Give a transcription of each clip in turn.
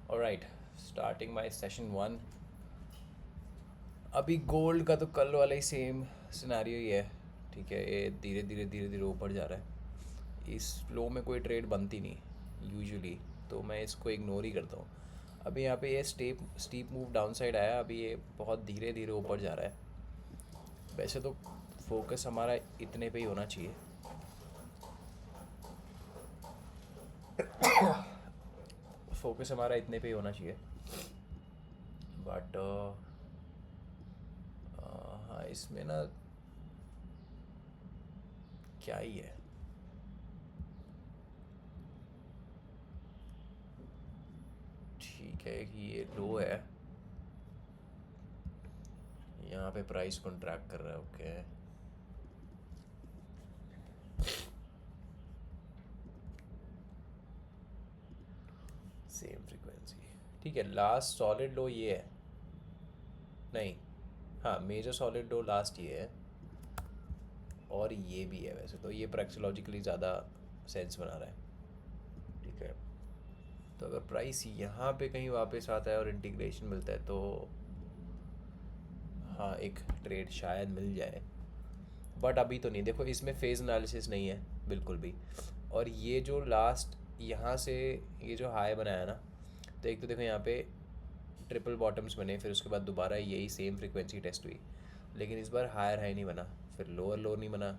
Alright, starting my session 1। अभी gold का तो कल वाला ही सेम सिनेरियो ही है। ठीक है, ये धीरे धीरे धीरे धीरे ऊपर जा रहा है। इस फ्लो में कोई ट्रेड बनती नहीं यूजुअली, तो मैं इसको इग्नोर ही करता हूँ। अभी यहाँ पे ये स्टीप मूव डाउन साइड आया, अभी ये बहुत धीरे धीरे ऊपर जा रहा है। वैसे तो फोकस हमारा इतने पे ही होना चाहिए। फोकस हमारा इतने पे ही होना चाहिए, बट हाँ, इसमें ना क्या ही है। ठीक है कि ये लो है, यहाँ पे प्राइस कॉन्ट्रैक्ट कर रहा है। Okay, same frequency. ठीक है, लास्ट सॉलिड लो ये है। नहीं, हाँ, मेजर सॉलिड लो लास्ट ये है, और ये भी है। वैसे तो ये प्रैक्सोलॉजिकली ज़्यादा सेंस बना रहा है। ठीक है, तो अगर प्राइस यहाँ पे कहीं वापस आता है और इंटीग्रेशन मिलता है तो हाँ, एक ट्रेड शायद मिल जाए, बट अभी तो नहीं। देखो, इसमें फेज़ एनालिसिस नहीं है बिल्कुल भी। और ये जो लास्ट यहाँ से ये जो हाई बनाया ना, तो एक तो देखो यहाँ पे ट्रिपल बॉटम्स बने, फिर उसके बाद दोबारा यही सेम फ्रीक्वेंसी टेस्ट हुई, लेकिन इस बार हायर हाई नहीं बना, फिर लोअर लो नहीं बना,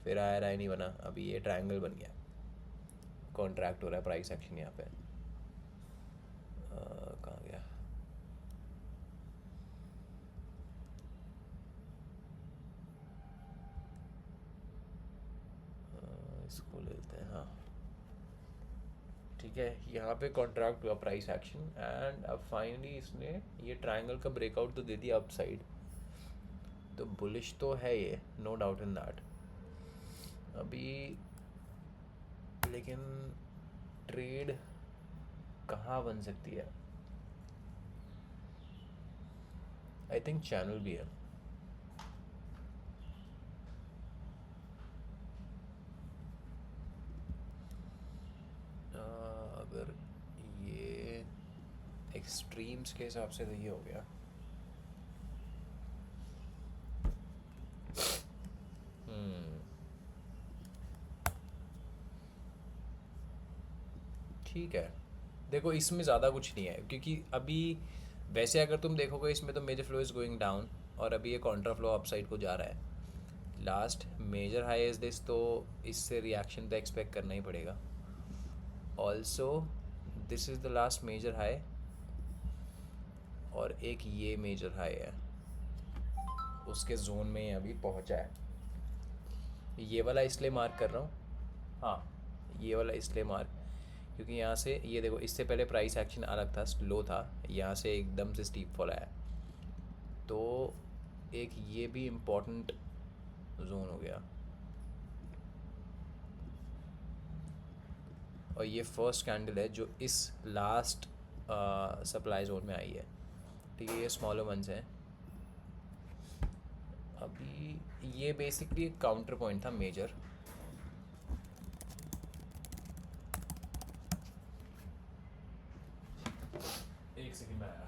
फिर हायर हाई नहीं बना, अभी ये ट्रायंगल बन गया। कॉन्ट्रैक्ट हो रहा है प्राइस एक्शन यहाँ पे। कहाँ गया? इसको लेते हैं, हाँ। ठीक है, यहाँ पे कॉन्ट्रैक्ट हुआ प्राइस एक्शन, एंड अब फाइनली इसने ये ट्रायंगल का ब्रेकआउट तो दे दिया अप साइड। तो बुलिश तो है ये, नो डाउट इन दैट। अभी लेकिन ट्रेड कहाँ बन सकती है? आई थिंक चैनल भी है। अगर ये एक्सट्रीम्स के हिसाब से तो ये हो गया। ठीक है, देखो इसमें ज़्यादा कुछ नहीं है, क्योंकि अभी वैसे अगर तुम देखोगे इसमें तो major flow is going down, और अभी ये कॉन्ट्रा फ्लो अपसाइड को जा रहा है। Last major high is this, तो इससे रिएक्शन तो एक्सपेक्ट करना ही पड़ेगा। Also this is the last major high, और एक ये मेजर हाई है, उसके जोन में ही अभी पहुंचा है। ये वाला इसलिए मार्क कर रहा हूँ, हाँ, ये वाला इसलिए मार्क, क्योंकि यहाँ से ये देखो, इससे पहले प्राइस एक्शन अलग था, लो था, यहाँ से एकदम से स्टीप फॉल आया, तो एक ये भी इम्पोर्टेंट जोन हो गया। और ये फर्स्ट कैंडल है जो इस लास्ट सप्लाई जोन में आई है। ठीक है, ये स्मॉलर वंस हैं। अभी ये बेसिकली एक काउंटर पॉइंट था मेजर। एक सेकंड में आया।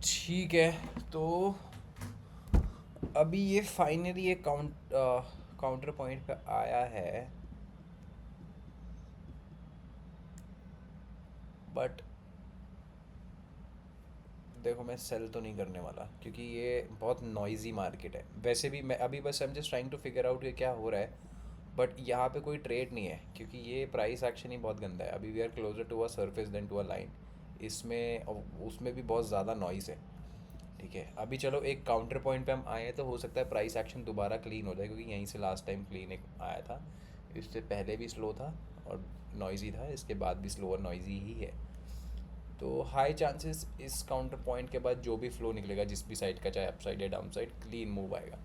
ठीक है, तो अभी ये फाइनली एक काउंटर पॉइंट पे आया है, बट देखो मैं सेल तो नहीं करने वाला, क्योंकि ये बहुत नॉइजी मार्केट है। वैसे भी मैं अभी बस I am just trying to figure out कि क्या हो रहा है, बट यहाँ पे कोई ट्रेड नहीं है क्योंकि ये प्राइस एक्शन ही बहुत गंदा है। अभी we are closer to a surface than to a line. इसमें उसमें भी बहुत ज़्यादा नॉइज़ है। ठीक है, अभी चलो एक काउंटर पॉइंट पे हम आए हैं तो हो सकता है प्राइस एक्शन दोबारा क्लीन हो जाए, क्योंकि यहीं से लास्ट टाइम क्लीन एक आया था। इससे पहले भी स्लो था और नॉइज़ी था, इसके बाद भी स्लो और नॉइज़ी ही है। तो हाई चांसेस इस काउंटर पॉइंट के बाद जो भी फ्लो निकलेगा जिस भी साइड का, चाहे अप साइड या डाउन साइड, क्लीन मूव आएगा।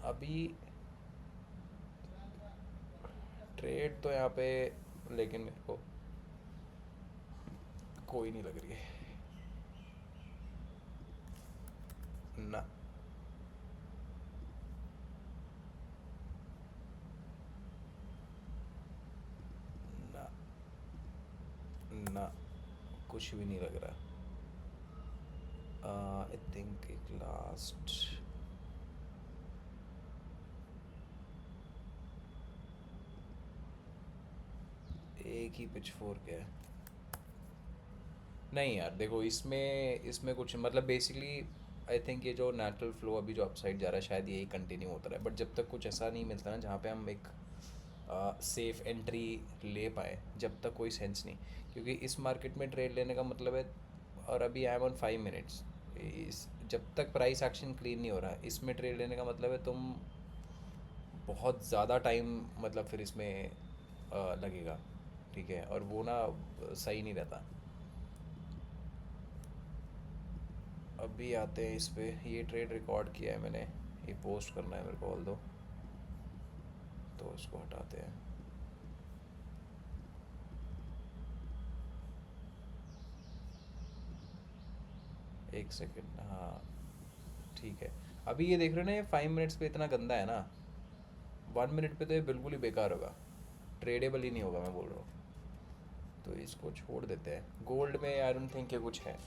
अभी ट्रेड तो यहाँ पे लेकिन मेरे को कोई नहीं लग रही है ना। ना ना, कुछ भी नहीं लग रहा। आई थिंक एक लास्ट एक ही पिच फोर है। नहीं यार देखो, इसमें इसमें कुछ मतलब बेसिकली आई थिंक ये जो नेचुरल फ्लो अभी जो अपसाइड जा रहा है शायद यही कंटिन्यू होता रहा है। बट जब तक कुछ ऐसा नहीं मिलता ना जहाँ पे हम एक सेफ एंट्री ले पाए, जब तक कोई सेंस नहीं। क्योंकि इस मार्केट में ट्रेड लेने का मतलब है, और अभी आई एम ऑन 5 मिनट्स, इस जब तक प्राइस एक्शन क्लीन नहीं हो रहा है इसमें ट्रेड लेने का मतलब है तुम बहुत ज़्यादा टाइम मतलब फिर इसमें लगेगा। ठीक है, और वो ना सही नहीं रहता। अभी आते हैं इस पे, ये ट्रेड रिकॉर्ड किया है मैंने, ये पोस्ट करना है मेरे को ऑल दो, तो इसको हटाते हैं। एक सेकंड, हाँ ठीक है। अभी ये देख रहे हो ना, ये 5 मिनट्स पे इतना गंदा है ना, 1 मिनट पे तो ये बिल्कुल ही बेकार होगा, ट्रेडेबल ही नहीं होगा मैं बोल रहा हूँ। तो इसको छोड़ देते हैं। गोल्ड में आई डोंट थिंक ये कुछ है।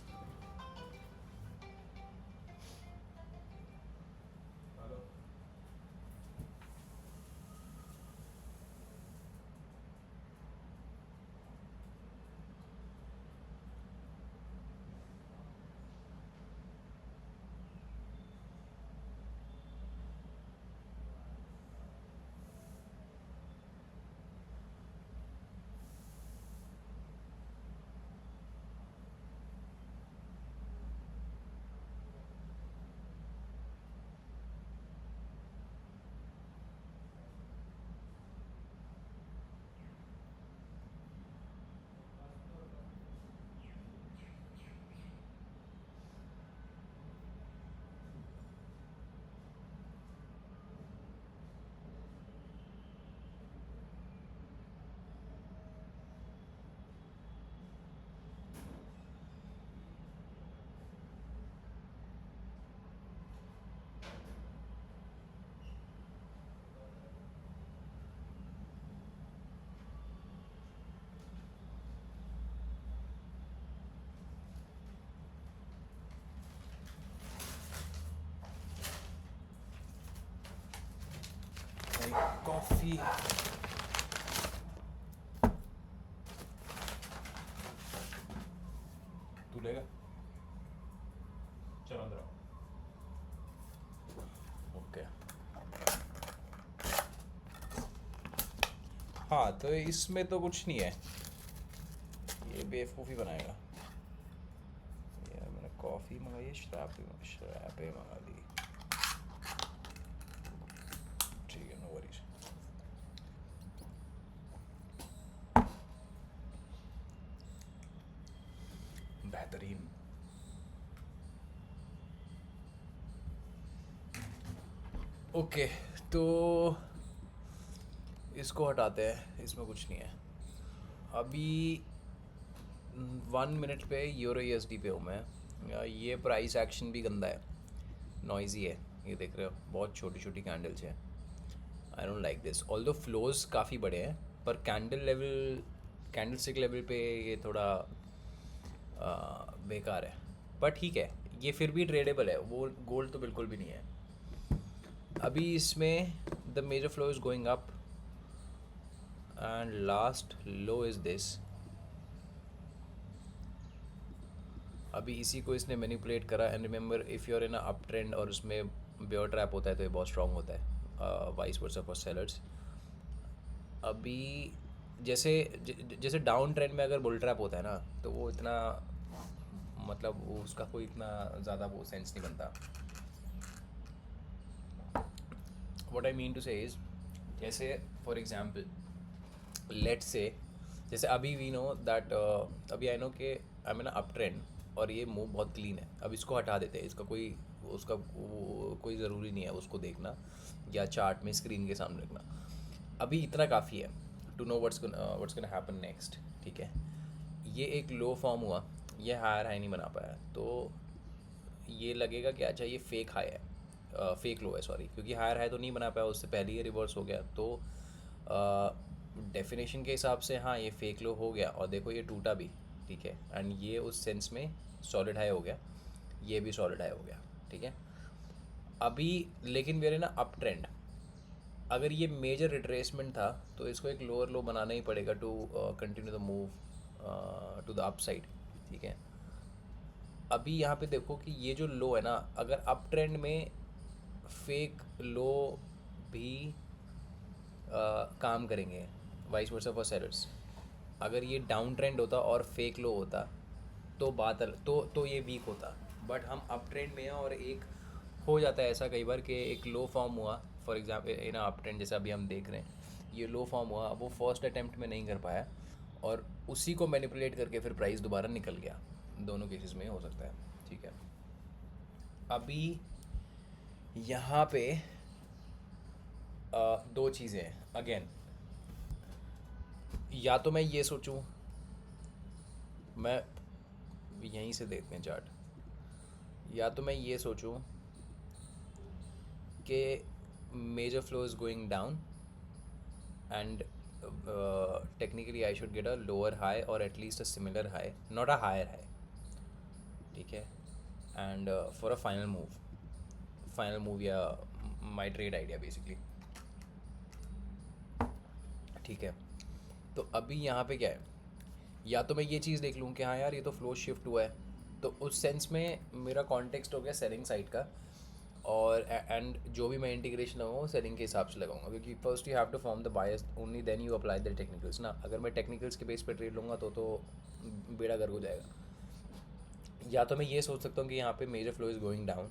कॉफ़ी तू लेगा? चलो अंदर आओ। ओके, हाँ तो इसमें तो कुछ नहीं है, ये बेवकूफ़ी बनाएगा। यार मैंने कॉफ़ी मंगाई है, शराबे मंगा दी। ठीक है, नो वरीज। बेहतरीन। ओके, तो इसको हटाते हैं, इसमें कुछ नहीं है। अभी 1 मिनट पे यूरो यूएसडी पे हूँ मैं। ये प्राइस एक्शन भी गंदा है, नॉइजी है। ये देख रहे हो, बहुत छोटी छोटी कैंडल्स हैं। I don't like this. Although flows काफ़ी बड़े हैं, पर candle level, candle stick level पे ये थोड़ा बेकार है। पर ठीक है, ये फिर भी ट्रेडेबल है, वो गोल्ड तो बिल्कुल भी नहीं है। अभी इसमें the major flow is going up and last low is this. अभी इसी को इसने मैनिपुलेट करा। And remember, if you are in a up trend और उसमें बेयर ट्रैप होता है तो ये बहुत स्ट्रॉन्ग होता है, वाइस वर्सा फॉर सेलर्स। अभी जैसे जैसे डाउन ट्रेंड में अगर बुल ट्रैप होता है ना, तो वो इतना मतलब वो उसका कोई इतना ज़्यादा वो सेंस नहीं बनता। व्हाट आई मीन टू से इज़, जैसे फॉर एग्जांपल लेट्स से, जैसे अभी वी नो दैट, अभी आई नो कि आई मीन अप ट्रेंड और ये मूव बहुत क्लीन है, अब इसको हटा देते हैं, इसका कोई उसका कोई ज़रूरी नहीं है उसको देखना या चार्ट में स्क्रीन के सामने रखना। अभी इतना काफ़ी है to know what's gonna happen next. ठीक है, ये एक लो फॉर्म हुआ, ये हायर हाई नहीं बना पाया, तो ये लगेगा कि अच्छा ये फेक हाई है, फेक लो है सॉरी, क्योंकि हायर हाई तो नहीं बना पाया, उससे पहले ही रिवर्स हो गया, तो डेफिनेशन के हिसाब से हाँ ये फेक लो हो गया, और देखो ये टूटा भी। ठीक है, एंड ये उस सेंस में सॉलिड हाई हो गया, ये भी सॉलिड हाई हो गया। ठीक है, अभी लेकिन मेरे ना अप ट्रेंड, अगर ये मेजर रिट्रेसमेंट था तो इसको एक लोअर लो बनाना ही पड़ेगा to continue the move to the up side. ठीक है, अभी यहाँ पे देखो कि ये जो लो है ना, अगर अप ट्रेंड में फेक लो भी काम करेंगे, वाइस वर्सा फॉर सेलर्स। अगर ये डाउन ट्रेंड होता और फेक लो होता तो तो ये वीक होता, बट हम अप ट्रेंड में हैं और एक हो जाता है ऐसा कई बार कि एक लो फॉर्म हुआ, for example in up trend जैसे अभी हम देख रहे हैं, ये लो फॉर्म हुआ, वो फर्स्ट अटेम्प्ट में नहीं कर पाया और उसी को मैनिपुलेट करके फिर प्राइस दोबारा निकल गया, दोनों केसेस में हो सकता है। ठीक है, अभी यहाँ पे दो चीज़ें हैं अगेन, या तो मैं ये सोचूं, मैं यहीं से देखते हैं चार्ट, या तो मैं ये सोचूं कि major flow is going down and technically I should get a lower high और at least a similar high, not a higher high. ठीक है, and for a final move या माई ट्रेड आइडिया बेसिकली। ठीक है, तो अभी यहाँ पे क्या है, या तो मैं ये चीज़ देख लूँ कि हाँ यार ये तो फ्लो शिफ्ट हुआ है, तो उस सेंस में मेरा कॉन्टेक्स्ट हो गया सेलिंग साइड का, और एंड जो भी मैं इंटीग्रेशन लगाऊंगा वो सेलिंग के हिसाब से लगाऊंगा, क्योंकि first you have to form the bias, only then you apply the technicals ना। अगर मैं टेक्निकल्स के बेस पे ट्रेड लूँगा तो बेड़ा गर्क हो जाएगा। या तो मैं ये सोच सकता हूँ कि यहाँ पे major flow is going down,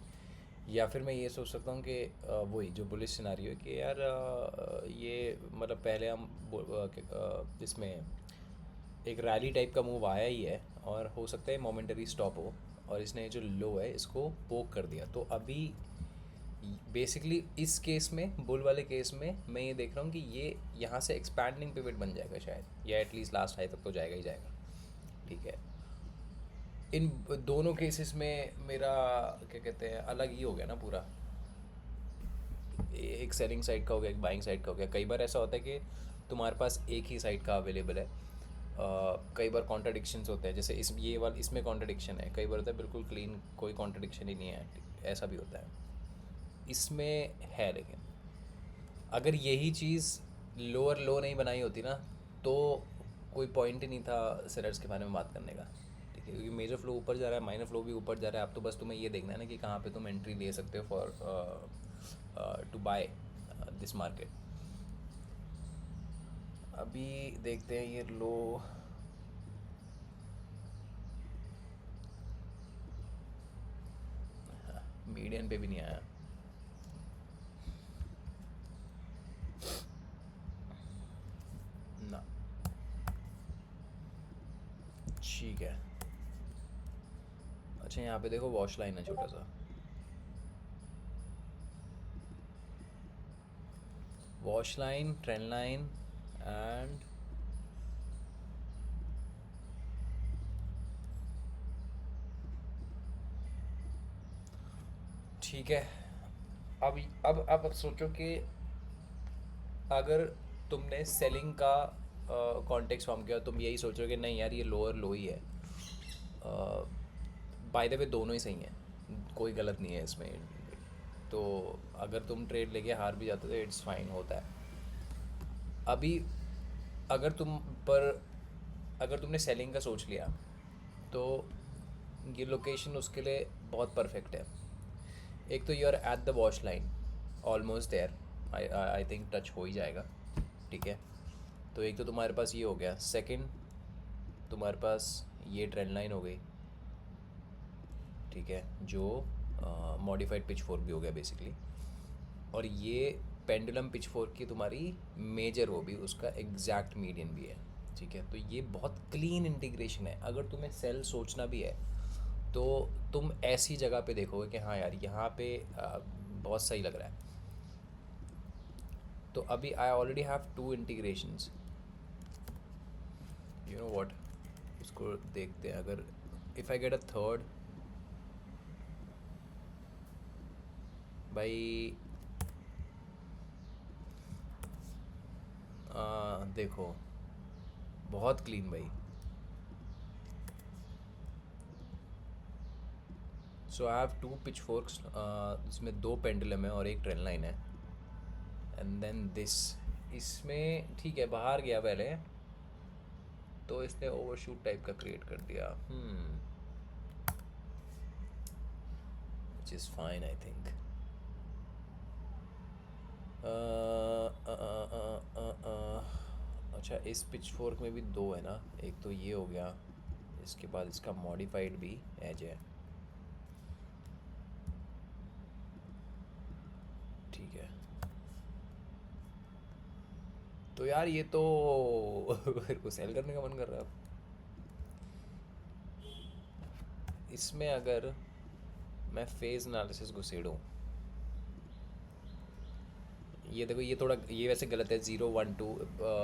या फिर मैं ये सोच सकता हूँ कि वही जो बुलिश सिनारियो है कि यार ये मतलब पहले हम इसमें एक रैली टाइप का मूव आया ही है और हो सकता है मोमेंटरी स्टॉप हो, और इसने जो लो है इसको पोक कर दिया, तो अभी बेसिकली इस केस में, बुल वाले केस में मैं ये देख रहा हूँ कि ये यहाँ से एक्सपैंडिंग पिवट बन जाएगा शायद, या एटलीस्ट लास्ट हाई तक तो जाएगा ही जाएगा। ठीक है, इन दोनों केसेस में मेरा क्या कहते हैं अलग ही हो गया ना पूरा, एक सेलिंग साइड का हो गया, एक बाइंग साइड का हो गया। कई बार ऐसा होता है कि तुम्हारे पास एक ही साइड का अवेलेबल है, कई बार कॉन्ट्राडिक्शंस होते हैं, जैसे ये वाला इसमें कॉन्ट्राडिक्शन है, कई बार होता है बिल्कुल क्लीन कोई कॉन्ट्राडिक्शन ही नहीं है, ऐसा भी होता है, इसमें है। लेकिन अगर यही चीज़ लोअर लो नहीं बनाई होती ना, तो कोई पॉइंट ही नहीं था सेलर्स के बारे में बात करने का। ठीक है, क्योंकि मेजर फ्लो ऊपर जा रहा है, माइनर फ्लो भी ऊपर जा रहा है, अब तो बस तुम्हें ये देखना है ना कि कहाँ पे तुम एंट्री ले सकते हो for to buy this market. अभी देखते हैं ये लो, मीडियन पे भी नहीं आया ना। ठीक है, अच्छा यहाँ पे देखो वॉश लाइन है छोटा सा, wash line, trend line and ठीक है। अब सोचो कि अगर तुमने सेलिंग का कॉन्टेक्स्ट फॉर्म किया, तुम यही सोचो कि नहीं यार ये लोअर लो ही है, बाय द वे दोनों ही सही हैं, कोई गलत नहीं है इसमें, तो अगर तुम ट्रेड लेके हार भी जाते हो तो इट्स फाइन, होता है। अभी अगर अगर तुमने सेलिंग का सोच लिया तो ये लोकेशन उसके लिए बहुत परफेक्ट है। एक तो you are at the wash line, almost there, I think touch हो ही जाएगा। ठीक है, तो एक तो तुम्हारे पास ये हो गया, सेकंड तुम्हारे पास ये ट्रेंड लाइन हो गई, ठीक है, जो मॉडिफाइड पिच फोर्क भी हो गया बेसिकली। और ये पेंडुलम पिच फोर्क की तुम्हारी मेजर, वो भी उसका एग्जैक्ट मीडियन भी है, ठीक है। तो ये बहुत क्लीन इंटीग्रेशन है। अगर तुम्हें सेल सोचना भी है तो तुम ऐसी जगह पे देखोगे कि हाँ यार यहाँ पे बहुत सही लग रहा है। तो अभी I already have 2 integrations, you know what, इसको देखते हैं। अगर if I get a third, भाई देखो बहुत क्लीन भाई। सो आई हैव 2 पिच फोर्क्स, इसमें 2 पेंडुलम है और एक ट्रेंड लाइन है, एंड देन दिस, इसमें ठीक है बाहर गया पहले तो इसने ओवरशूट टाइप का क्रिएट कर दिया, which is fine I think. अच्छा, इस पिच फोर्क में भी 2 है ना, एक तो ये हो गया, इसके बाद इसका मॉडिफाइड भी एज है, ठीक है। तो यार ये तो मेरे को सेल करने का मन कर रहा है अब। इसमें अगर मैं फेज एनालिसिस घुसेड़ूँ, ये देखो, ये थोड़ा, ये वैसे गलत है, 0 1 2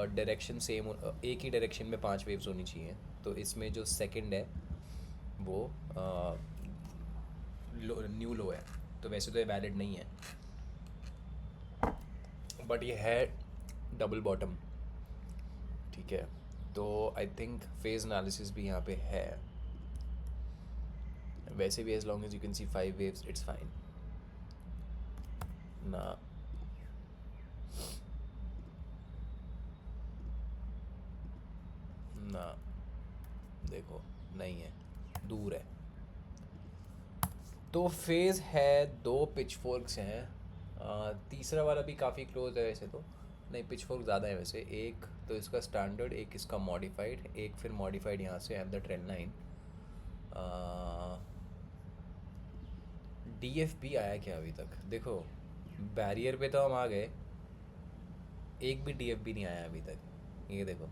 डायरेक्शन सेम, एक ही डायरेक्शन में 5 वेव्स होनी चाहिए। तो इसमें जो सेकंड है वो न्यू लो है, तो वैसे तो ये वैलिड नहीं है, बट ये है डबल बॉटम, ठीक है। तो आई थिंक फेज एनालिसिस भी यहाँ पे है, वैसे भी as long as you can see 5 waves it's fine ना। ना देखो, नहीं है, दूर है। तो फेज़ है, 2 पिच फोर्क्स हैं, तीसरा वाला भी काफ़ी क्लोज है वैसे तो, नहीं पिच फोर्क ज़्यादा है वैसे, एक तो इसका स्टैंडर्ड, एक इसका मॉडिफाइड, एक फिर मॉडिफाइड यहाँ से at the trend line. DFB आया क्या अभी तक? देखो बैरियर पे तो हम आ गए, एक भी DFB नहीं आया अभी तक। ये देखो,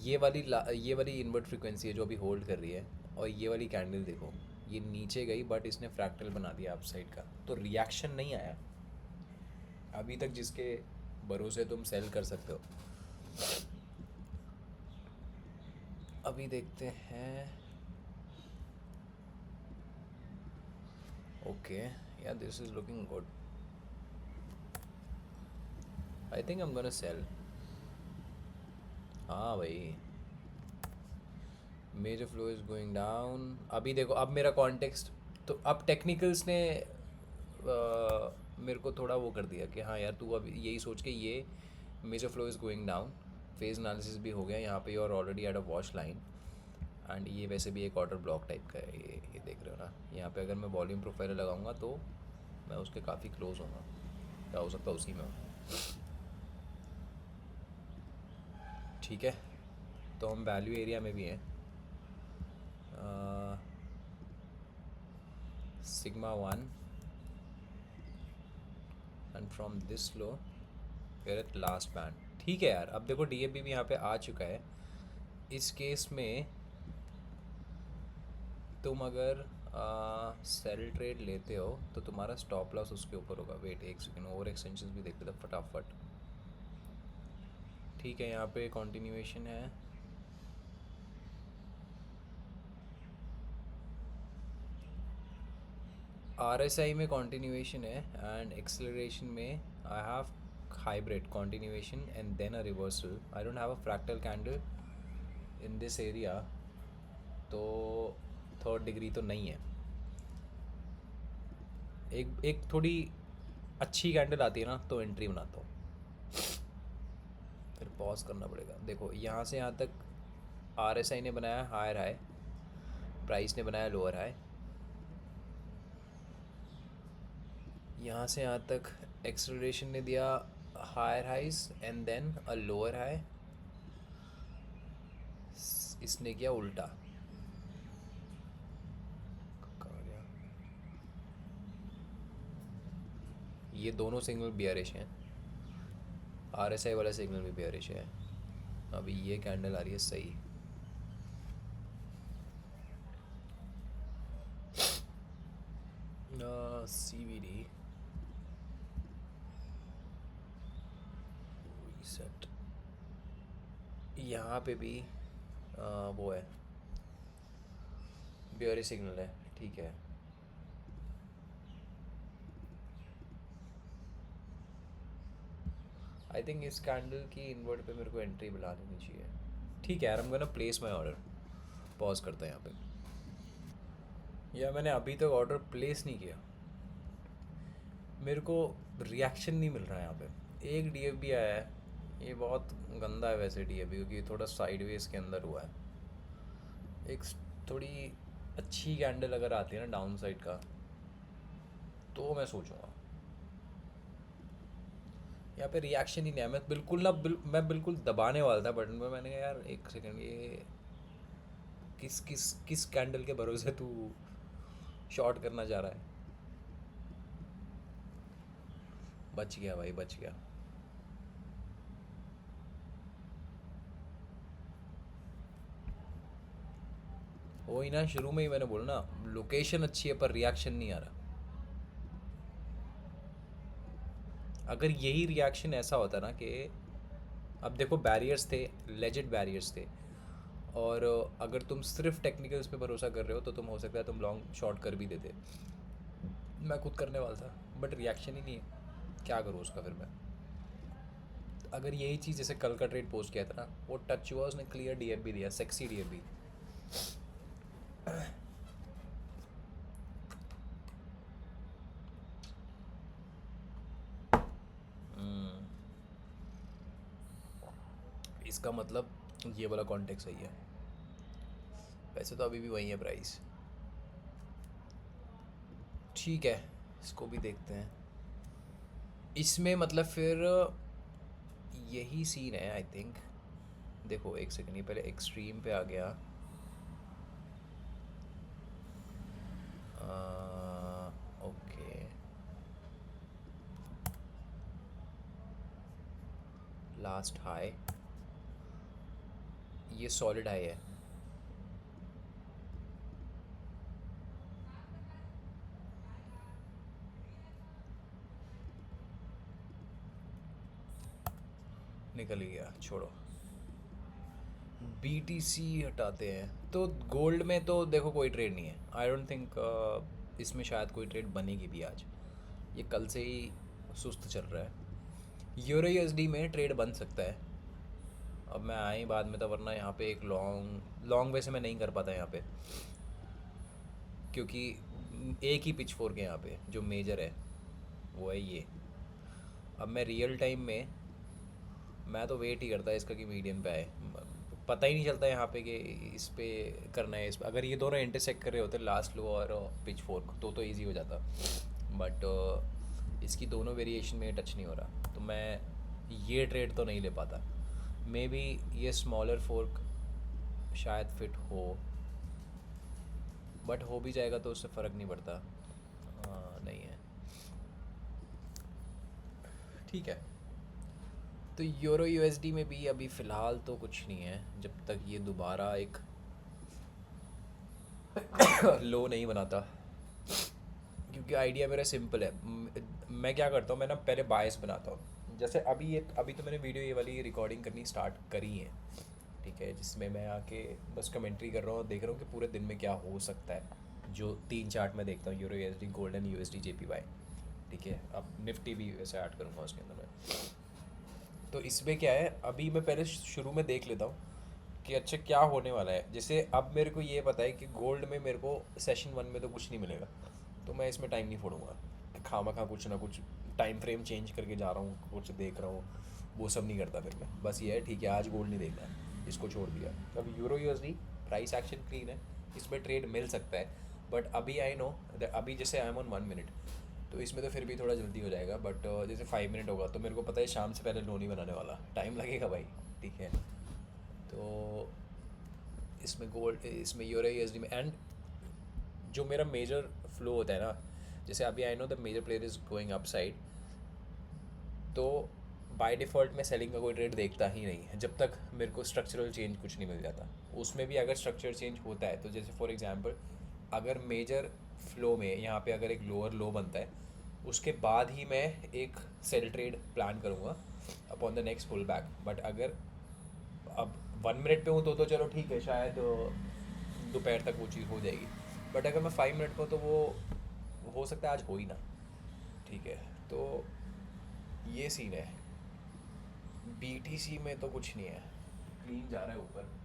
ये वाली इनवर्ट फ्रिक्वेंसी है जो अभी होल्ड कर रही है, और ये वाली कैंडल देखो, ये नीचे गई बट इसने फ्रैक्टल बना दिया अप साइड का, तो रिएक्शन नहीं आया अभी तक जिसके भरोसे तुम सेल कर सकते हो। अभी देखते हैं, ओके या this is looking good, I think I am gonna sell. हाँ भाई, major flow is going down. अभी देखो, अब मेरा कॉन्टेक्स्ट, तो अब टेक्निकल्स ने मेरे को थोड़ा वो कर दिया कि हाँ यार तू अब यही सोच के, ये major flow is going down, phase analysis भी हो गया यहाँ पे, और already at a wash line, and ये वैसे भी एक ऑर्डर ब्लॉक टाइप का है, ये देख रहे हो ना, यहाँ पे अगर मैं वॉल्यूम प्रोफाइल लगाऊंगा तो मैं उसके काफ़ी क्लोज होऊंगा, क्या हो सकता है उसी में हो, ठीक है। तो हम वैल्यू एरिया में भी हैं, sigma 1, and from this low where at last band, ठीक है यार। अब देखो DFB भी यहाँ पे आ चुका है। इस केस में तुम अगर सेल ट्रेड लेते हो तो तुम्हारा स्टॉप लॉस उसके ऊपर होगा। वेट एक सेकेंड, ओवर एक्सटेंशन भी देख लेते फटाफट, ठीक है। यहाँ पे कंटिन्यूएशन है, RSI में कंटिन्यूएशन है, एंड एक्सेलरेशन में I have hybrid continuation and then a reversal. I don't have a fractal candle in this area, तो 3rd डिग्री तो नहीं है। एक थोड़ी अच्छी कैंडल आती है ना तो एंट्री बनाता हूँ, फिर पॉज करना पड़ेगा। देखो यहाँ से यहाँ तक RSI ने बनाया हायर हाई, प्राइस ने बनाया लोअर हाई, यहाँ से यहाँ तक एक्सेलरेशन ने दिया higher highs and then a lower high, इसने किया उल्टा। कहाँ गया? ये दोनों सिग्नल बियरिश हैं, आरएसआई वाला सिग्नल भी बियरिश है। अभी ये कैंडल आ रही है सही। सीवीडी रीसेट, यहाँ पे भी वो है, बियरिश सिग्नल है, ठीक है। आई थिंक इस कैंडल की इनवर्ट पे मेरे को एंट्री बुला लेनी चाहिए। ठीक है यार, आई am gonna place my order. Pause करता है यहाँ पे। या मैंने अभी तक ऑर्डर प्लेस नहीं किया, मेरे को रिएक्शन नहीं मिल रहा है यहाँ पे। एक डीएफबी आया है, ये बहुत गंदा है वैसे डीएफबी, क्योंकि थोड़ा साइडवेज के अंदर हुआ है। एक थोड़ी अच्छी कैंडल अगर आती है ना डाउन साइड का, तो मैं सोचूंगा। यहाँ पे रिएक्शन ही नहीं है। मैं बिल्कुल ना मैं बिल्कुल दबाने वाला था बटन पे, मैंने कहा यार एक सेकंड, ये किस किस किस कैंडल के भरोसे तू शॉर्ट करना चाह रहा है। बच गया भाई, बच गया। वही ना, शुरू में ही मैंने बोला ना, लोकेशन अच्छी है पर रिएक्शन नहीं आ रहा। अगर यही रिएक्शन ऐसा होता ना कि, अब देखो बैरियर्स थे, लेजिट बैरियर्स थे, और अगर तुम सिर्फ टेक्निकल्स पे भरोसा कर रहे हो तो तुम हो सकता है तुम लॉन्ग शॉर्ट कर भी देते। मैं खुद करने वाला था, बट रिएक्शन ही नहीं है, क्या करूँ उसका फिर मैं। अगर यही चीज़ जैसे कल का ट्रेड पोस्ट किया था ना, वो टच हुआ, उसने क्लियर डीएफ भी दिया, सेक्सी डीएफ भी। इसका मतलब ये वाला कॉन्टेक्ट सही है। वैसे तो अभी भी वही है प्राइस। ठीक है, इसको भी देखते हैं। इसमें मतलब फिर यही सीन है आई थिंक। देखो एक सेकंड, ये पहले एक्सट्रीम पे आ गया। ओके, लास्ट हाई, ये सॉलिड हाई है। निकल ही गया, छोड़ो। बीटीसी हटाते हैं तो गोल्ड में तो देखो कोई ट्रेड नहीं है। आई डोंट थिंक इसमें शायद कोई ट्रेड बनेगी भी आज। ये कल से ही सुस्त चल रहा है। यूरो यूएसडी में ट्रेड बन सकता है। अब मैं आया ही बाद में था, वरना यहाँ पे एक लॉन्ग लॉन्ग वैसे मैं नहीं कर पाता यहाँ पे, क्योंकि एक ही पिच फोर्क है यहाँ पे जो मेजर है, वो है ये। अब मैं रियल टाइम में, मैं तो वेट ही करता है इसका कि मीडियम पे आए। पता ही नहीं चलता यहाँ पे कि इस पे करना है, इस पे अगर ये दोनों इंटरसेक्ट कर रहे होते लास्ट लो और पिच फोर्क, तो इजी हो जाता। बट इसकी दोनों वेरिएशन में टच नहीं हो रहा, तो मैं ये ट्रेड तो नहीं ले पाता। मे बी ये स्मॉलर फोर्क शायद फिट हो, बट हो भी जाएगा तो उससे फ़र्क नहीं पड़ता। नहीं है, ठीक है। तो यूरो यूएसडी में भी अभी फ़िलहाल तो कुछ नहीं है, जब तक ये दोबारा एक लो नहीं बनाता। क्योंकि आइडिया मेरा सिंपल है। मैं क्या करता हूँ, मैं ना पहले बायस बनाता हूँ। जैसे अभी तो मैंने वीडियो ये वाली रिकॉर्डिंग करनी स्टार्ट करी है, ठीक है, जिसमें मैं आके बस कमेंट्री कर रहा हूँ, देख रहा हूँ कि पूरे दिन में क्या हो सकता है। जो 3 चार्ट मैं देखता हूँ, euro USD, golden, USD JPY, ठीक है। अब निफ्टी भी वैसे ऐड करूँगा उसके अंदर मैं। तो इसमें क्या है, अभी मैं पहले शुरू में देख लेता हूँ कि अच्छा क्या होने वाला है। जैसे अब मेरे को ये पता है कि गोल्ड में मेरे को सेशन 1 में तो कुछ नहीं मिलेगा, तो मैं इसमें टाइम नहीं फोड़ूंगा खामा कुछ ना कुछ टाइम फ्रेम चेंज करके जा रहा हूँ, कुछ देख रहा हूँ, वो सब नहीं करता फिर मैं। बस ये है, ठीक है, आज गोल्ड नहीं देखना है, इसको छोड़ दिया। तो अभी euro USD price action clean है, इसमें ट्रेड मिल सकता है। बट अभी आई नो, अभी जैसे आई एम ऑन 1 मिनट, तो इसमें तो फिर भी थोड़ा जल्दी हो जाएगा, बट जैसे 5 मिनट होगा तो मेरे को पता है शाम से पहले लो नहीं बनाने वाला, टाइम लगेगा भाई। ठीक है, तो इसमें गोल्ड, इसमें यूरो यूएसडी में, एंड जो मेरा मेजर फ्लो होता है ना, जैसे अभी I know the major player is going up side, तो बाय डिफ़ॉल्ट मैं सेलिंग का कोई ट्रेड देखता ही नहीं है जब तक मेरे को स्ट्रक्चरल चेंज कुछ नहीं मिल जाता। उसमें भी अगर स्ट्रक्चर चेंज होता है तो जैसे फॉर एग्जांपल अगर मेजर फ्लो में यहाँ पे अगर एक लोअर लो बनता है, उसके बाद ही मैं एक सेल ट्रेड प्लान करूँगा upon the next pull back. But अगर अब 1 मिनट पे हूँ तो चलो ठीक है, शायद दोपहर तक वो चीज़ हो जाएगी। बट अगर मैं 5 मिनट पे हूँ तो वो हो सकता है आज हो ही ना। ठीक है, तो ये सीन है। बीटीसी में तो कुछ नहीं है, क्लीन जा रहा है ऊपर।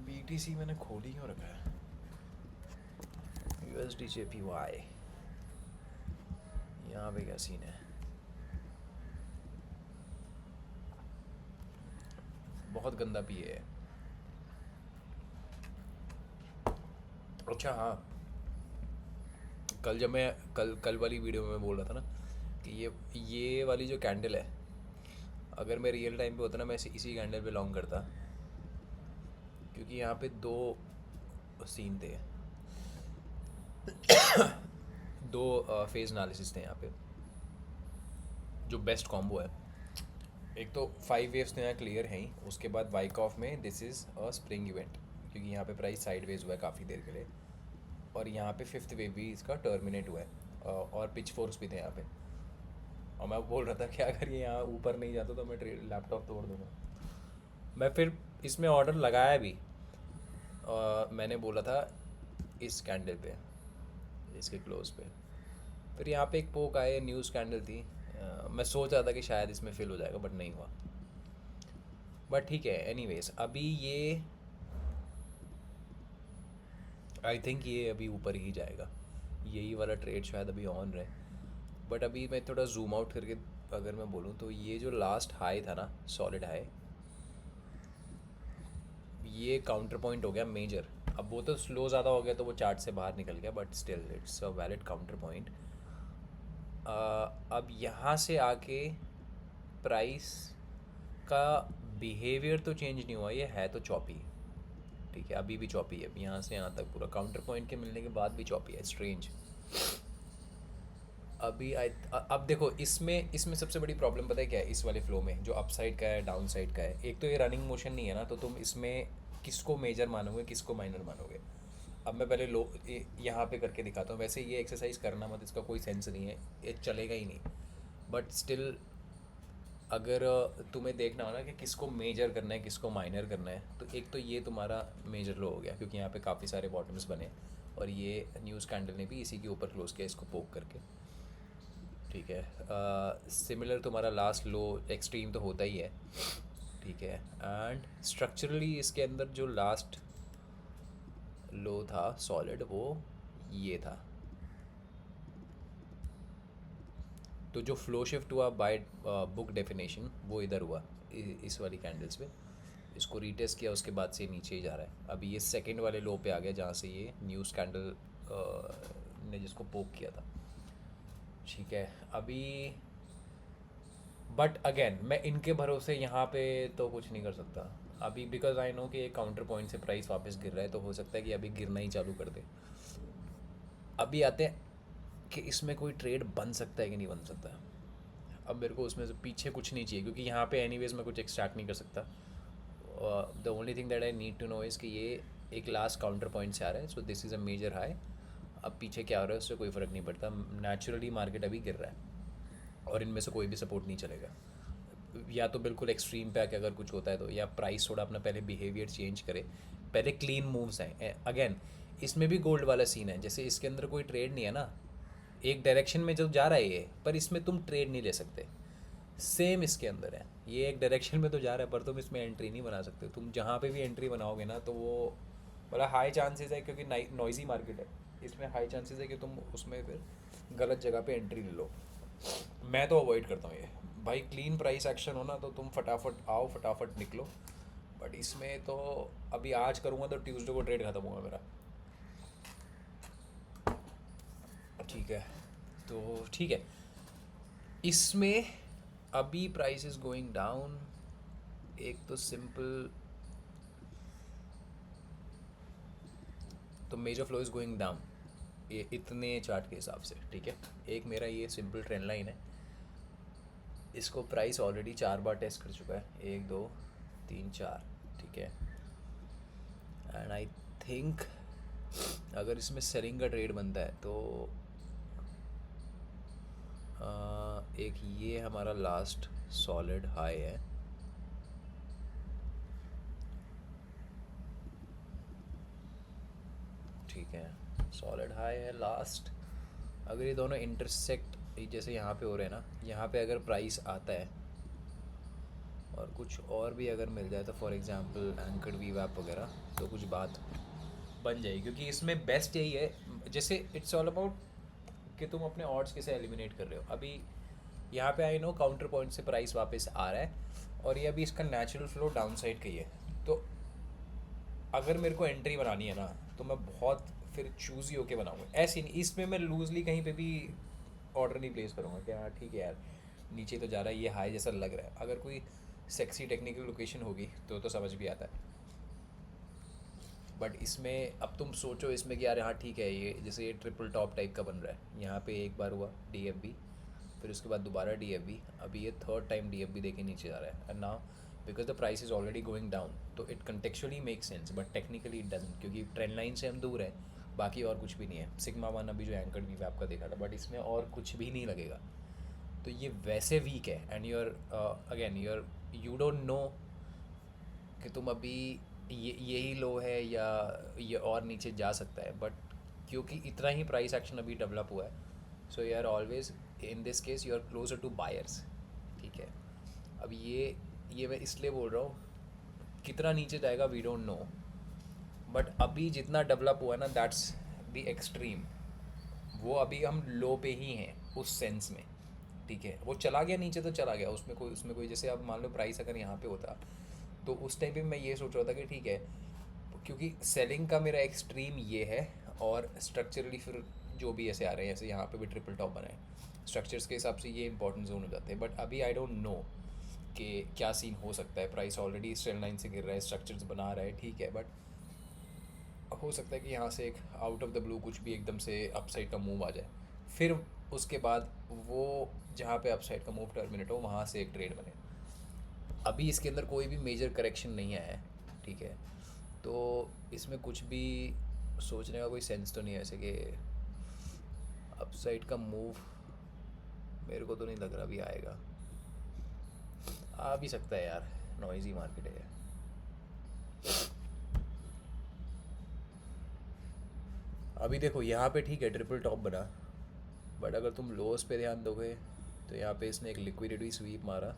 बीटीसी मैंने खोली क्यों रखा है? यूएसडी जेपीवाई, यहाँ पे क्या सीन है? बहुत गंदा पीए है। अच्छा हाँ, कल जब मैं कल वाली वीडियो में मैं बोल रहा था ना कि ये वाली जो कैंडल है, अगर मैं रियल टाइम पे होता ना मैं इसी कैंडल पे लॉन्ग करता, क्योंकि यहाँ पे दो सीन थे, दो फेज एनालिसिस थे यहाँ पे, जो बेस्ट कॉम्बो है। एक तो 5 वेव्स तो यहाँ क्लियर हैं ही, उसके बाद वाइक ऑफ में this is a spring event, क्योंकि यहाँ पे प्राइस साइडवेज हुआ है काफ़ी देर के लिए, और यहाँ पे 5th वेव भी इसका टर्मिनेट हुआ है, और पिच फोर्स भी थे यहाँ पे। और मैं बोल रहा था कि अगर ये यहाँ ऊपर नहीं जाता तो मैं लैपटॉप तोड़ दूँगा। मैं फिर इसमें ऑर्डर लगाया भी, मैंने बोला था इस कैंडल पे, इसके क्लोज पे। फिर यहाँ पे एक पोक आए, न्यूज़ कैंडल थी, मैं सोच रहा था कि शायद इसमें फिल हो जाएगा बट नहीं हुआ। बट ठीक है, एनीवेज अभी ये आई थिंक ये अभी ऊपर ही जाएगा, यही वाला ट्रेड शायद अभी ऑन रहे। बट अभी मैं थोड़ा जूम आउट करके अगर मैं बोलूँ तो ये जो लास्ट हाई था ना, सॉलिड हाई, ये काउंटर पॉइंट हो गया मेजर। अब वो तो स्लो ज़्यादा हो गया तो वो चार्ट से बाहर निकल गया, but still it's a valid counter point. अब यहाँ से आके प्राइस का बिहेवियर तो चेंज नहीं हुआ, ये है तो चॉपी। ठीक है, अभी भी चॉपी है, यहाँ से यहाँ तक पूरा काउंटर पॉइंट के मिलने के बाद भी चॉपी है, स्ट्रेंज। अभी अब देखो इसमें सबसे बड़ी प्रॉब्लम पता है क्या है इस वाले फ्लो में, जो अपसाइड का है डाउन साइड का है। एक तो ये रनिंग मोशन नहीं है ना, तो तुम इसमें किसको मेजर मानोगे किसको माइनर मानोगे। अब मैं पहले यहाँ पे करके दिखाता हूँ। वैसे ये एक्सरसाइज करना मत, इसका कोई सेंस नहीं है, ये चलेगा ही नहीं। बट स्टिल अगर तुम्हें देखना हो ना कि किसको मेजर करना है किसको माइनर करना है, तो एक तो ये तुम्हारा मेजर लो हो गया, क्योंकि यहाँ पे काफ़ी सारे बॉटम्स बने, और ये न्यूज़ कैंडल ने भी इसी के ऊपर क्लोज किया इसको पोक करके। ठीक है, सिमिलर तुम्हारा लास्ट लो एक्सट्रीम तो होता ही है। ठीक है, एंड स्ट्रक्चरली इसके अंदर जो लास्ट लो था सॉलिड, वो ये था। तो जो फ्लो शिफ्ट हुआ बाय बुक डेफिनेशन वो इधर हुआ, इस वाली कैंडल्स पे। इसको रीटेस्ट किया, उसके बाद से नीचे ही जा रहा है। अभी ये सेकंड वाले लो पे आ गया जहाँ से ये न्यूज़ कैंडल ने जिसको पोक किया था। ठीक है, अभी बट अगेन मैं इनके भरोसे यहाँ पे तो कुछ नहीं कर सकता अभी, बिकॉज आई नो कि एक काउंटर पॉइंट से प्राइस वापस गिर रहा है, तो हो सकता है कि अभी गिरना ही चालू कर दे। अभी आते हैं कि इसमें कोई ट्रेड बन सकता है कि नहीं बन सकता। अब मेरे को उसमें से पीछे कुछ नहीं चाहिए, क्योंकि यहाँ पे एनीवेज मैं कुछ एक्सट्रैक्ट नहीं कर सकता। The only thing that I need to know is कि ये एक लास्ट काउंटर पॉइंट से आ रहा है, so this is a major high. अब पीछे क्या हो रहा है उससे कोई फ़र्क नहीं पड़ता, नेचुरली मार्केट अभी गिर रहा है और इनमें से कोई भी सपोर्ट नहीं चलेगा। या तो बिल्कुल एक्सट्रीम पे आके अगर कुछ होता है तो, या प्राइस थोड़ा अपना पहले बिहेवियर चेंज करे, पहले क्लीन मूव्स आए। अगेन इसमें भी गोल्ड वाला सीन है, जैसे इसके अंदर कोई ट्रेड नहीं है ना, एक डायरेक्शन में जो जा रहा है ये, पर इसमें तुम ट्रेड नहीं ले सकते। सेम इसके अंदर है, ये एक डायरेक्शन में तो जा रहा है पर तुम इसमें एंट्री नहीं बना सकते। तुम जहाँ पे भी एंट्री बनाओगे ना तो वो मतलब हाई चांसेस है, क्योंकि नॉइजी मार्केट है, इसमें हाई चांसेस है कि तुम उसमें फिर गलत जगह पे एंट्री ले लो। मैं तो अवॉइड करता हूँ ये। भाई क्लीन प्राइस एक्शन हो ना तो तुम फटाफट आओ, फटाफट निकलो। बट इसमें तो अभी आज करूँगा तो ट्यूसडे को ट्रेड खत्म होगा मेरा। ठीक है, तो ठीक है, इसमें अभी प्राइस इज गोइंग डाउन। एक तो सिंपल, तो major flow is going down ये इतने चार्ट के हिसाब से। ठीक है, एक मेरा ये सिंपल ट्रेंड लाइन है, इसको प्राइस ऑलरेडी 4 बार टेस्ट कर चुका है, 1 2 3 4। ठीक है, एंड आई थिंक अगर इसमें सेलिंग का ट्रेड बनता है तो एक ये हमारा लास्ट सॉलिड हाई है। ठीक है, सॉलिड हाई है लास्ट। अगर ये दोनों इंटरसेक्ट जैसे यहाँ पे हो रहे हैं ना, यहाँ पे अगर प्राइस आता है और कुछ और भी अगर मिल जाए तो फॉर एग्जांपल एंकर्ड वी वैप वगैरह, तो कुछ बात बन जाएगी। क्योंकि इसमें बेस्ट यही है, जैसे इट्स ऑल अबाउट कि तुम अपने ऑड्स कैसे एलिमिनेट कर रहे हो। अभी यहाँ पे आई नो काउंटर पॉइंट से प्राइस वापस आ रहा है और ये अभी इसका नेचुरल फ्लो डाउन साइड का ही है। तो अगर मेरे को एंट्री बनानी है ना तो मैं बहुत फिर चूज़ी होके बनाऊंगा। ऐसे नहीं, इसमें मैं लूजली कहीं पे भी ऑर्डर नहीं प्लेस करूँगा कि हाँ ठीक है यार नीचे तो जा रहा है, ये हाई जैसा लग रहा है। अगर कोई सेक्सी टेक्निकल लोकेशन होगी तो समझ भी आता है। बट इसमें अब तुम सोचो इसमें कि यार हाँ ठीक है, ये जैसे ये ट्रिपल टॉप टाइप का बन रहा है, यहाँ पे एक बार हुआ DFB, फिर उसके बाद दोबारा DFB, अभी ये थर्ड टाइम DFB देके नीचे जा रहा है। And now because the price is already going down, तो it contextually make sense but technically it doesn't, क्योंकि ट्रेंड लाइन से हम दूर है। बाकी और कुछ भी नहीं है। सिग्मा वन अभी जो एंकर्ड वीव आपका देखा था, बट इसमें और कुछ भी नहीं लगेगा। तो ये वैसे वीक है and you're again you don't know कि तुम अभी यही लो है या ये और नीचे जा सकता है। बट क्योंकि इतना ही प्राइस एक्शन अभी डेवलप हुआ है, so you are always in this case you are closer to buyers. ठीक है, अब ये मैं इसलिए बोल रहा हूँ, कितना नीचे जाएगा वी डोंट नो, बट अभी जितना डेवलप हुआ है ना दैट्स द एक्सट्रीम। वो अभी हम लो पे ही हैं उस सेंस में। ठीक है, वो चला गया नीचे तो चला गया, उसमें कोई जैसे अब मान लो प्राइस अगर यहाँ पे होता तो उस टाइम पे मैं ये सोच रहा था कि ठीक है, क्योंकि सेलिंग का मेरा एक्सट्रीम ये है और स्ट्रक्चरली फिर जो भी ऐसे आ रहे हैं, ऐसे यहाँ पे भी ट्रिपल टॉप बना है, स्ट्रक्चर्स के हिसाब से ये इंपॉर्टेंट जोन हो जाते हैं। बट अभी आई डोंट नो कि क्या सीन हो सकता है। प्राइस ऑलरेडी ट्रेंड लाइन से गिर रहा है, स्ट्रक्चर्स बना रहा है, ठीक है, बट हो सकता है कि यहाँ से एक आउट ऑफ द ब्लू कुछ भी एकदम से अपसाइड का मूव आ जाए, फिर उसके बाद वो जहाँ पे अपसाइड का मूव टर्मिनेट हो वहाँ से एक ट्रेड बने। अभी इसके अंदर कोई भी मेजर करेक्शन नहीं आया है। ठीक है, तो इसमें कुछ भी सोचने का कोई सेंस तो नहीं है ऐसे कि अपसाइड का मूव मेरे को तो नहीं लग रहा अभी आएगा। आ भी सकता है यार, नॉइजी मार्केट है। अभी देखो यहाँ पे ठीक है ट्रिपल टॉप बना, बट अगर तुम लोस पे ध्यान दोगे तो यहाँ पे इसने एक लिक्विडिटी स्वीप मारा,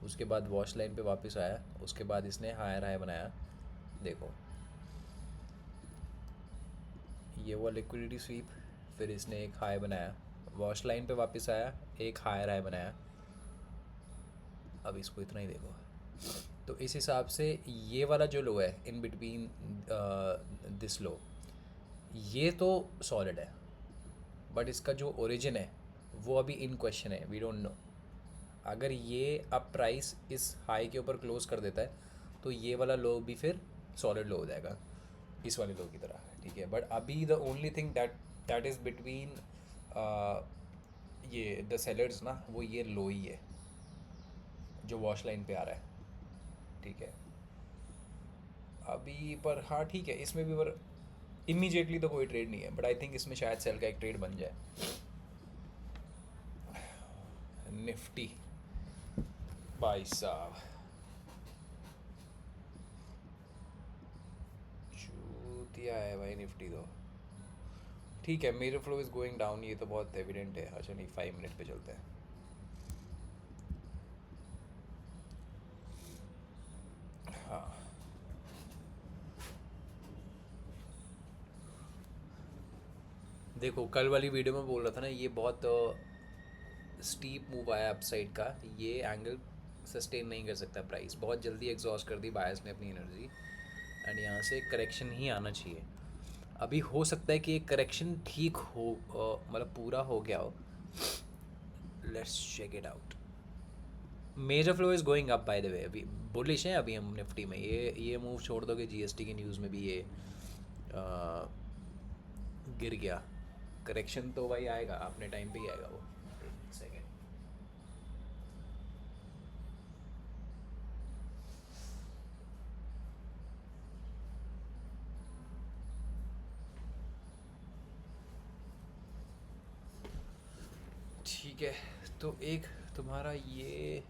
उसके बाद वॉश लाइन पे वापस आया, उसके बाद इसने हायर हाई बनाया। देखो ये हुआ लिक्विडिटी स्वीप, फिर इसने एक हाई बनाया, वॉश लाइन पे वापस आया, एक हायर हाई बनाया। अब इसको इतना ही देखो, तो इस हिसाब से ये वाला जो लो है इन बिटवीन दिस लो, ये तो सॉलिड है, बट इसका जो ओरिजिन है वो अभी इन क्वेश्चन है, वी डोंट नो। अगर ये अब प्राइस इस हाई के ऊपर क्लोज कर देता है तो ये वाला लो भी फिर सॉलिड लो हो जाएगा इस वाले लो की तरह। ठीक है, बट अभी the only thing that is between ये द सेलर्स ना, वो ये लो ही है जो वॉश लाइन पे आ रहा है। ठीक है, अभी पर हाँ ठीक है, इसमें भी पर इमीजिएटली तो कोई ट्रेड नहीं है, बट आई थिंक इसमें शायद सेल का एक ट्रेड बन जाए। निफ्टी भाई साहब चूतिया है भाई निफ्टी तो। ठीक है, मेरे फ्लो इज़ गोइंग डाउन, ये तो बहुत एविडेंट है। अच्छा नहीं, 5 मिनट पे चलते हैं। हाँ, देखो कल वाली वीडियो में बोल रहा था ना, ये बहुत स्टीप मूव आया अपसाइड का, ये एंगल सस्टेन नहीं कर सकता प्राइस, बहुत जल्दी एग्जॉस्ट कर दी बायर्स ने अपनी एनर्जी, एंड यहाँ से करेक्शन ही आना चाहिए। अभी हो सकता है कि एक करेक्शन ठीक हो, मतलब पूरा हो गया हो। Let's check it out. Major flow is going up by the way, अभी बुलिश है अभी हम निफ्टी में। ये मूव छोड़ दोगे, जीएसटी की न्यूज़ में भी ये गिर गया। करेक्शन तो भाई आएगा, अपने टाइम पे ही आएगा वो। सेकेंड, ठीक है। तो एक तुम्हारा ये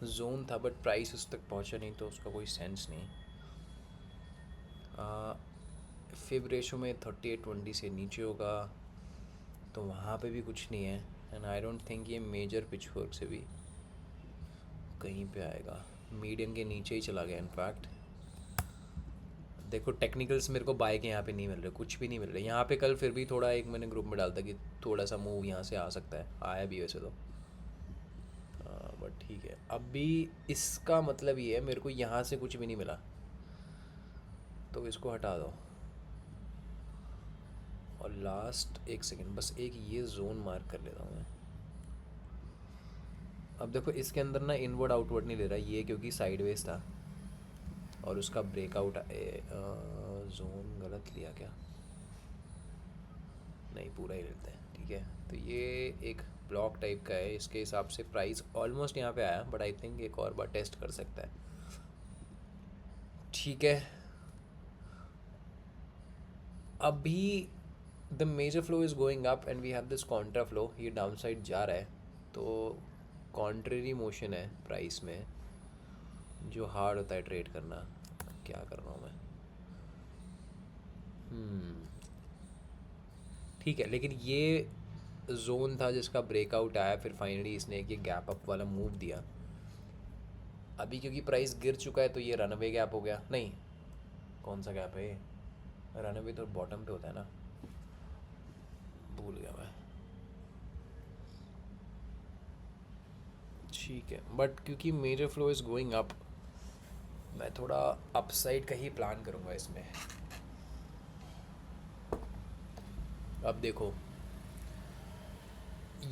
जोन था, बट प्राइस उस तक पहुंचा नहीं, तो उसका कोई सेंस नहीं। फिब रेशो में 3820 से नीचे होगा तो वहाँ पे भी कुछ नहीं है, एंड आई डोंट थिंक ये मेजर पिचफोर्क से भी कहीं पे आएगा। मीडियम के नीचे ही चला गया इनफैक्ट। देखो टेक्निकल्स मेरे को बाय के यहाँ पे नहीं मिल रहे, कुछ भी नहीं मिल रहे यहाँ पे। कल फिर भी थोड़ा एक मैंने ग्रुप में डालता कि थोड़ा सा मूव यहाँ से आ सकता है, आया भी वैसे तो, बट ठीक है। अभी इसका मतलब ये है, मेरे को यहाँ से कुछ भी नहीं मिला तो इसको हटा दो। और लास्ट एक सेकेंड, बस एक ये जोन मार्क कर लेता हूँ मैं। अब देखो इसके अंदर ना इनवर्ड आउटवर्ड नहीं ले रहा ये, क्योंकि साइडवेज था और उसका ब्रेकआउट। जोन गलत लिया क्या? नहीं, पूरा ही लेते हैं, ठीक है। तो ये एक ब्लॉक टाइप का है, इसके हिसाब से प्राइस ऑलमोस्ट यहाँ पे आया, बट आई थिंक एक और बार टेस्ट कर सकता है। ठीक है, अभी the major flow is going up and we have this contra flow, ये डाउन साइड जा रहा है, तो कॉन्ट्रेरी मोशन है प्राइस में, जो हार्ड होता है ट्रेड करना। क्या कर रहा हूँ मैं? ठीक है, लेकिन ये जोन था जिसका ब्रेकआउट आया, फिर फाइनली इसने एक ये गैप अप वाला मूव दिया। अभी क्योंकि प्राइस गिर चुका है तो ये रनअवे गैप हो गया। नहीं, कौन सा गैप है ये? रनअवे तो बॉटम पे होता है ना, भूल गया मैं। ठीक है, बट क्योंकि major flow is going up, मैं थोड़ा अपसाइड का ही प्लान करूँगा इसमें। अब देखो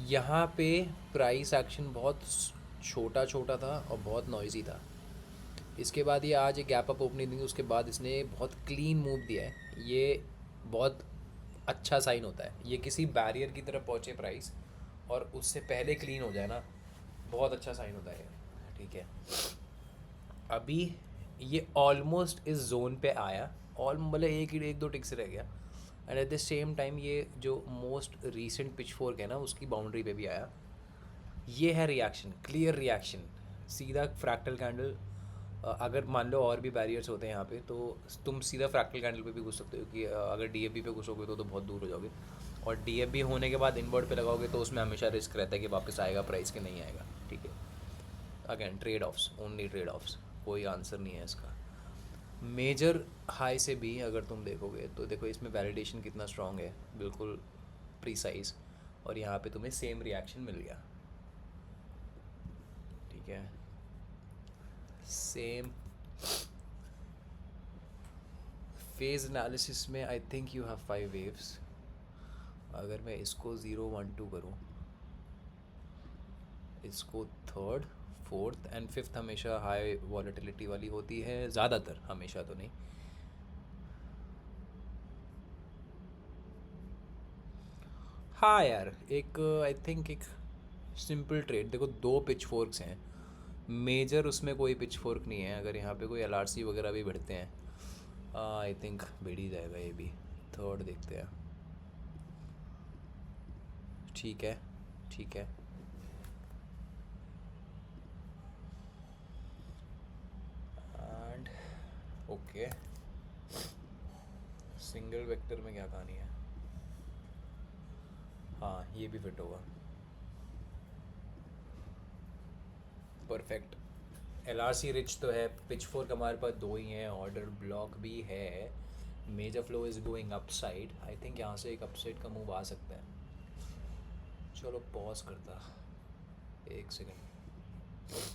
यहाँ पे प्राइस एक्शन बहुत छोटा छोटा था और बहुत नॉइजी था। इसके बाद ये आज एक गैप अप ओपनिंग दी, उसके बाद इसने बहुत क्लीन मूव दिया है। ये बहुत अच्छा साइन होता है, ये किसी बैरियर की तरफ पहुँचे प्राइस और उससे पहले क्लीन हो जाए ना, बहुत अच्छा साइन होता है। ठीक है, अभी ये ऑलमोस्ट इस जोन पे आया, ऑल मतलब एक दो टिक से रह गया, and at the same time ये जो मोस्ट रीसेंट पिच फोर्क है ना उसकी बाउंड्री पे भी आया। ये है रिएक्शन, क्लियर रिएक्शन, सीधा फ्रैक्टल कैंडल। अगर मान लो और भी बैरियर्स होते हैं यहाँ पे तो तुम सीधा फ्रैक्टल कैंडल पे भी घुस सकते हो, कि अगर डीएफबी पे घुसोगे तो बहुत दूर हो जाओगे, और डीएफबी होने के बाद इनवर्ड पे लगाओगे तो उसमें हमेशा रिस्क रहता है कि वापस आएगा प्राइस के, नहीं आएगा। ठीक है, again trade offs, only trade offs, कोई आंसर नहीं है इसका। मेजर हाई से भी अगर तुम देखोगे तो देखो इसमें वैलिडेशन कितना स्ट्रांग है, बिल्कुल प्रीसाइज, और यहाँ पे तुम्हें सेम रिएक्शन मिल गया। ठीक है, सेम फेज एनालिसिस में I think you have 5 waves. अगर मैं इसको 0 1 2 करूँ, इसको थर्ड फोर्थ एंड फिफ्थ हमेशा हाई वॉलेटिलिटी वाली होती है, ज़्यादातर, हमेशा तो नहीं। हाँ यार, एक आई थिंक एक सिंपल ट्रेड, देखो दो पिच फोर्क्स हैं, मेजर उसमें कोई पिच फोर्क नहीं है। अगर यहाँ पे कोई एलआरसी वगैरह भी भिड़ते हैं, आई थिंक भिड़ ही जाएगा ये भी। थर्ड देखते हैं। ठीक है, ठीक है, एंड ओके, सिंगल वेक्टर में क्या कहानी है? हाँ, ये भी फिट होगा, परफेक्ट। एलआरसी रिच तो है, पिच फोर्क हमारे पास दो ही हैं, ऑर्डर ब्लॉक भी है, major flow is going up side. I think यहाँ से एक अपसाइड का मूव आ सकता है। चलो पॉज करता। एक सेकंड।